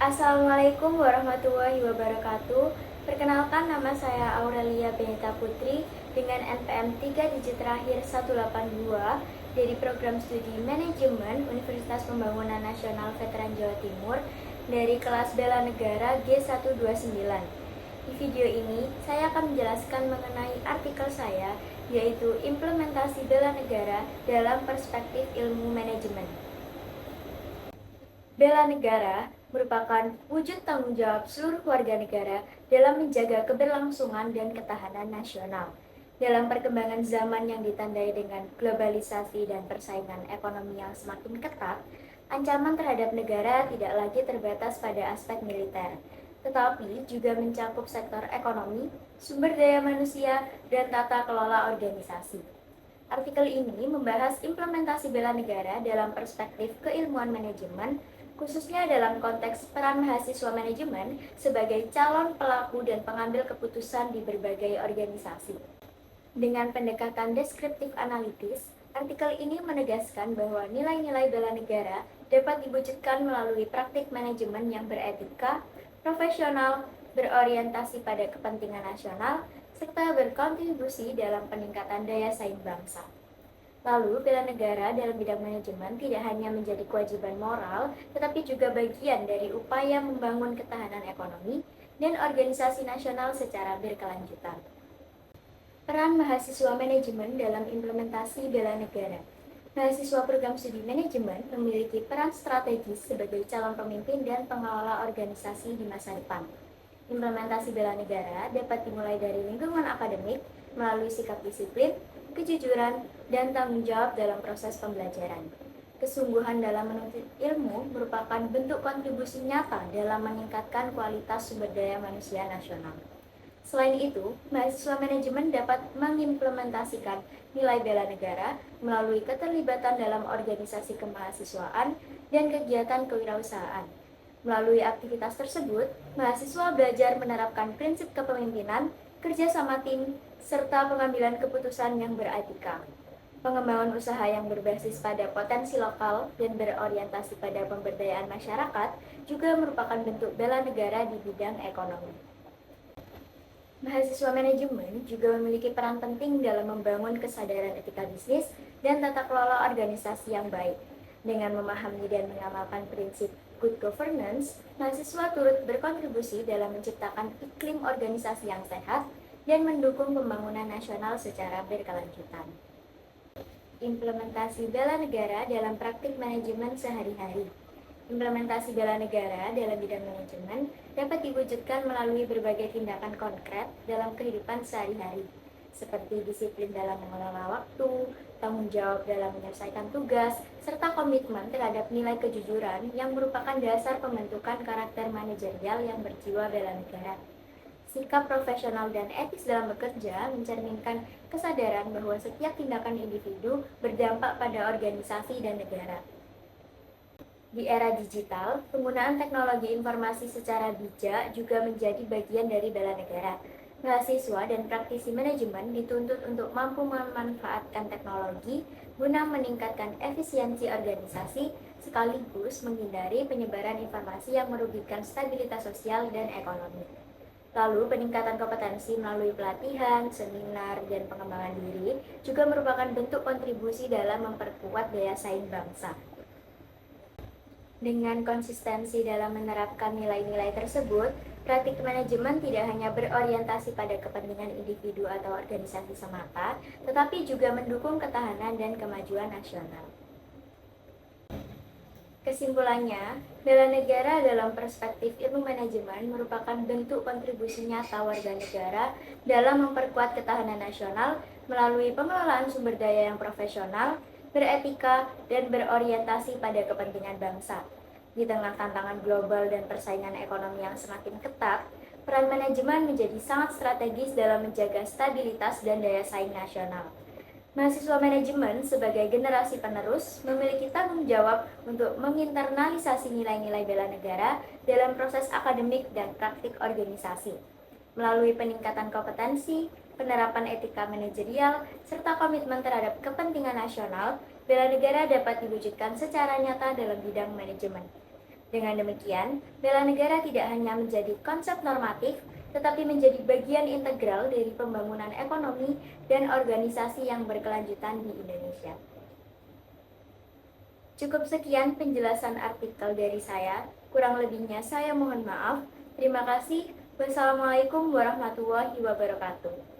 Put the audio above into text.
Assalamualaikum warahmatullahi wabarakatuh. Perkenalkan, nama saya Aurelia Benita Putri dengan NPM 3 digit terakhir 182 dari program studi Manajemen Universitas Pembangunan Nasional Veteran Jawa Timur dari kelas Bela Negara G129. Di video ini, saya akan menjelaskan mengenai artikel saya, yaitu Implementasi Bela Negara dalam Perspektif Ilmu Manajemen. Bela negara merupakan wujud tanggung jawab seluruh warga negara dalam menjaga keberlangsungan dan ketahanan nasional. Dalam perkembangan zaman yang ditandai dengan globalisasi dan persaingan ekonomi yang semakin ketat, ancaman terhadap negara tidak lagi terbatas pada aspek militer, tetapi juga mencakup sektor ekonomi, sumber daya manusia, dan tata kelola organisasi. Artikel ini membahas implementasi bela negara dalam perspektif keilmuan manajemen, khususnya dalam konteks peran mahasiswa manajemen sebagai calon pelaku dan pengambil keputusan di berbagai organisasi. Dengan pendekatan deskriptif analitis, artikel ini menegaskan bahwa nilai-nilai bela negara dapat diwujudkan melalui praktik manajemen yang beretika, profesional, berorientasi pada kepentingan nasional, serta berkontribusi dalam peningkatan daya saing bangsa. Lalu, bela negara dalam bidang manajemen tidak hanya menjadi kewajiban moral, tetapi juga bagian dari upaya membangun ketahanan ekonomi dan organisasi nasional secara berkelanjutan. Peran mahasiswa manajemen dalam implementasi bela negara. Mahasiswa program studi manajemen memiliki peran strategis sebagai calon pemimpin dan pengelola organisasi di masa depan. Implementasi bela negara dapat dimulai dari lingkungan akademik melalui sikap disiplin, kejujuran, dan tanggung jawab dalam proses pembelajaran. Kesungguhan dalam menuntut ilmu merupakan bentuk kontribusi nyata dalam meningkatkan kualitas sumber daya manusia nasional. Selain itu, mahasiswa manajemen dapat mengimplementasikan nilai bela negara melalui keterlibatan dalam organisasi kemahasiswaan dan kegiatan kewirausahaan. Melalui aktivitas tersebut, mahasiswa belajar menerapkan prinsip kepemimpinan, kerja sama tim, serta pengambilan keputusan yang beretika. Pengembangan usaha yang berbasis pada potensi lokal dan berorientasi pada pemberdayaan masyarakat juga merupakan bentuk bela negara di bidang ekonomi. Mahasiswa manajemen juga memiliki peran penting dalam membangun kesadaran etika bisnis dan tata kelola organisasi yang baik. Dengan memahami dan mengamalkan prinsip good governance, mahasiswa turut berkontribusi dalam menciptakan iklim organisasi yang sehat dan mendukung pembangunan nasional secara berkelanjutan. Implementasi bela negara dalam praktik manajemen sehari-hari. Implementasi bela negara dalam bidang manajemen dapat diwujudkan melalui berbagai tindakan konkret dalam kehidupan sehari-hari, seperti disiplin dalam mengelola waktu, tanggung jawab dalam menyelesaikan tugas, serta komitmen terhadap nilai kejujuran yang merupakan dasar pembentukan karakter manajerial yang berjiwa bela negara. Sikap profesional dan etis dalam bekerja mencerminkan kesadaran bahwa setiap tindakan individu berdampak pada organisasi dan negara. Di era digital, penggunaan teknologi informasi secara bijak juga menjadi bagian dari bela negara. Mahasiswa dan praktisi manajemen dituntut untuk mampu memanfaatkan teknologi guna meningkatkan efisiensi organisasi sekaligus menghindari penyebaran informasi yang merugikan stabilitas sosial dan ekonomi. Lalu, peningkatan kompetensi melalui pelatihan, seminar, dan pengembangan diri juga merupakan bentuk kontribusi dalam memperkuat daya saing bangsa. Dengan konsistensi dalam menerapkan nilai-nilai tersebut, praktik manajemen tidak hanya berorientasi pada kepentingan individu atau organisasi semata, tetapi juga mendukung ketahanan dan kemajuan nasional. Kesimpulannya, bela negara dalam perspektif ilmu manajemen merupakan bentuk kontribusi nyata warga negara dalam memperkuat ketahanan nasional melalui pengelolaan sumber daya yang profesional, beretika, dan berorientasi pada kepentingan bangsa. Di tengah tantangan global dan persaingan ekonomi yang semakin ketat, peran manajemen menjadi sangat strategis dalam menjaga stabilitas dan daya saing nasional. Mahasiswa manajemen sebagai generasi penerus memiliki tanggung jawab untuk menginternalisasi nilai-nilai bela negara dalam proses akademik dan praktik organisasi. Melalui peningkatan kompetensi, penerapan etika manajerial, serta komitmen terhadap kepentingan nasional, bela negara dapat diwujudkan secara nyata dalam bidang manajemen. Dengan demikian, bela negara tidak hanya menjadi konsep normatif, tetapi menjadi bagian integral dari pembangunan ekonomi dan organisasi yang berkelanjutan di Indonesia. Cukup sekian penjelasan artikel dari saya, kurang lebihnya saya mohon maaf. Terima kasih. Wassalamualaikum warahmatullahi wabarakatuh.